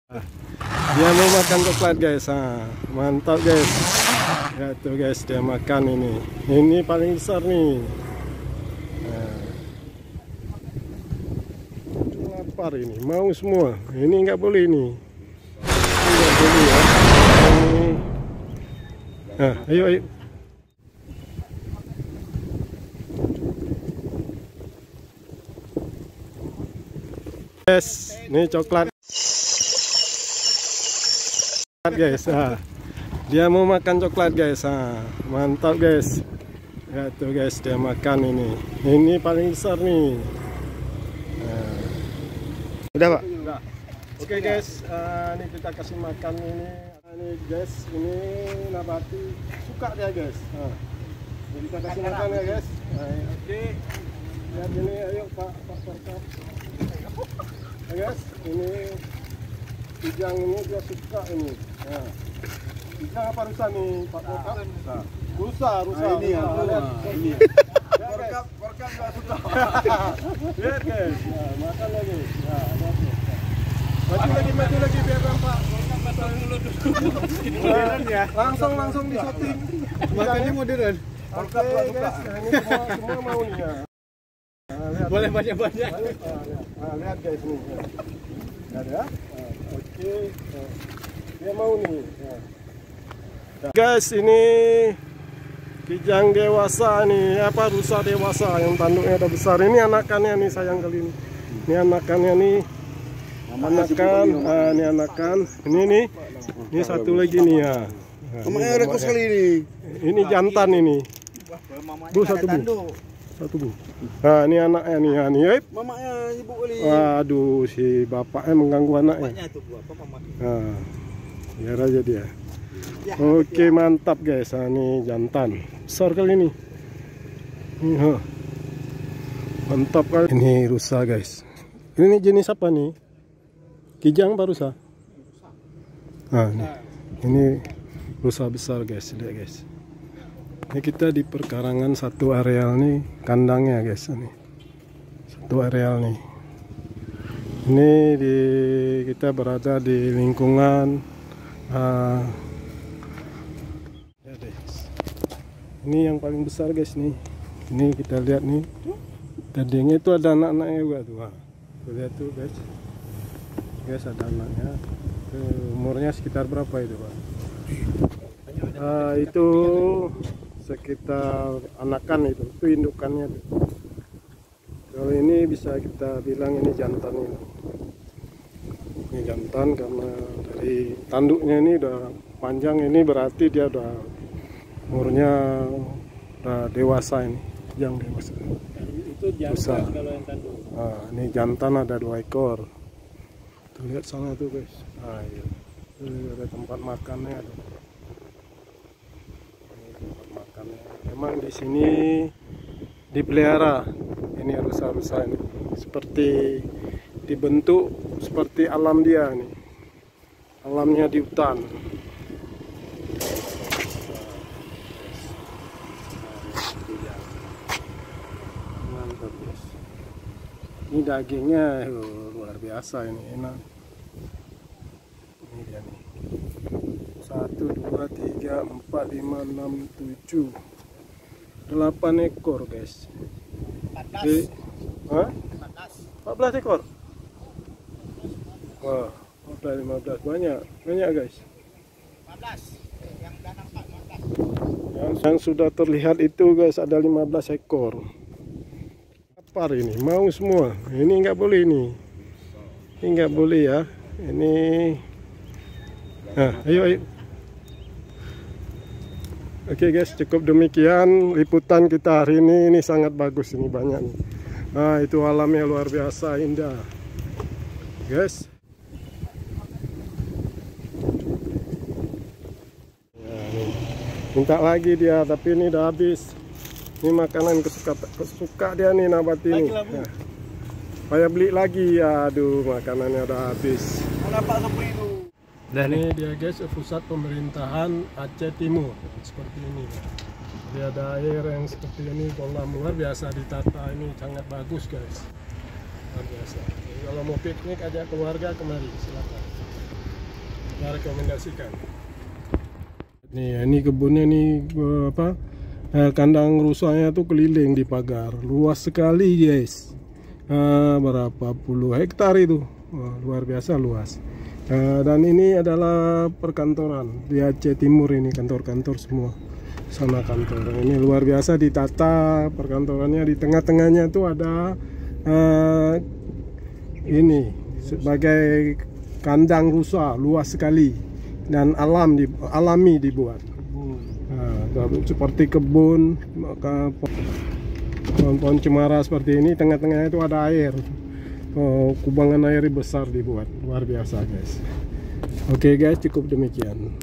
Dia mau makan coklat guys. Mantap guys. Ya tuh guys, dia makan ini. Ini paling besar nih. Lapar ini, mau semua. Ini nggak boleh ini. Nggak boleh ya. Ayo ayo. Guys, ini coklat guys. Dia mau makan coklat guys. Mantap guys. Ya tuh guys, dia makan ini. Ini paling besar nih. Udah Pak? Udah. Oke guys, ini kita kasih makan ini. Ini guys, ini nabati suka dia guys. Jadi kita kasih makan ya guys. Oke. Lihat ini, ayo Pak Perkap. Ya guys, ini kijang ini dia suka ini. Kijang apa rusa nih Pak Perkap? Rusa. Ini ya. Ini. Perkap nggak suka. Lihat guys, makan lagi. Maju lagi biar nampak. Modern ya. Langsung di shooting. Makannya modern. Oke guys, ini semua mau nih ya. Boleh banyak-banyak. Lihat guys nih. Lihat ya. Oke. Dia mau nih. Guys, ini kijang dewasa nih, rusa dewasa yang tanduknya udah besar. Ini anakannya nih, sayang kali ini. Ini anakannya nih. Ini anakan. Ini satu lagi nih ya. Mamanya rekor sekali ini. Ini jantan ini. Bu, satu bu. Nah, ini anaknya nih. Mamanya ibu kali. Waduh, si bapaknya mengganggu anaknya. Nah, biar aja dia. Oke, mantap guys. Ini jantan. Besar kali ini. Mantap kali. Ini rusa guys. Ini jenis apa nih? Kijang apa rusa? Ini rusa besar guys. Lihat guys. Ini kita di perkarangan satu areal nih, kandangnya guys. Ini satu areal nih. Ini kita berada di lingkungan. Ini yang paling besar guys nih. Ini kita lihat nih. Tadinya itu ada anak-anaknya juga tuh. Lihat tuh guys. Guys, ada anaknya. Umurnya sekitar berapa itu Pak? Itu sekitar anakan itu indukannya tuh. Kalau ini bisa kita bilang ini jantan ini. Ini jantan karena dari tanduknya ini udah panjang, ini berarti dia udah umurnya udah dewasa ini, yang dewasa. Itu jantan kalau yang tanduk. Ini jantan ada 2 ekor. Tuh, lihat sana tuh guys. Iya. Ada tempat makannya ada. Ini tempat makannya. Memang di sini dipelihara. Ini rusa-rusa ini. Seperti dibentuk seperti alam dia nih. Alamnya di hutan. Mantap guys. Ini dagingnya luar biasa, ini enak. Ini dia nih. 1, 2, 3, 4, 5, 6, 7, 8 ekor guys. 14. 14 ekor. Wah, 15 banyak guys. 14. Yang udah nampak 14. Yang sudah terlihat itu guys ada 15 ekor. Lapar ini, mau semua. Ini nggak boleh ini. Ini nggak boleh ya. Ini. Ayo. Oke guys, cukup demikian liputan kita hari ini. Ini sangat bagus, ini banyak nih. Itu alamnya luar biasa indah. Guys. Minta lagi dia, tapi ini udah habis. Ini makanan kesuka dia nih nabati ini. Supaya beli lagi ya. Aduh, makanannya udah habis. Dan ini dia guys, pusat pemerintahan Aceh Timur seperti ini. Jadi ada air yang seperti ini, kolam luar biasa ditata, ini sangat bagus guys. Luar biasa. Jadi kalau mau piknik ajak keluarga kemari, silakan. saya rekomendasikan. Nih, ini kebunnya nih apa? Kandang rusaknya tuh keliling di pagar, luas sekali guys. Berapa puluh hektar itu, luar biasa luas. Dan ini adalah perkantoran di Aceh Timur, ini kantor-kantor semua, sana kantor. Ini luar biasa ditata perkantorannya. Di tengah-tengahnya tuh ada ini sebagai kandang rusa luas sekali dan alami dibuat. Seperti kebun, pohon-pohon cemara seperti ini. Tengah-tengahnya itu ada air, kubangan air besar dibuat, luar biasa guys. Oke guys, cukup demikian.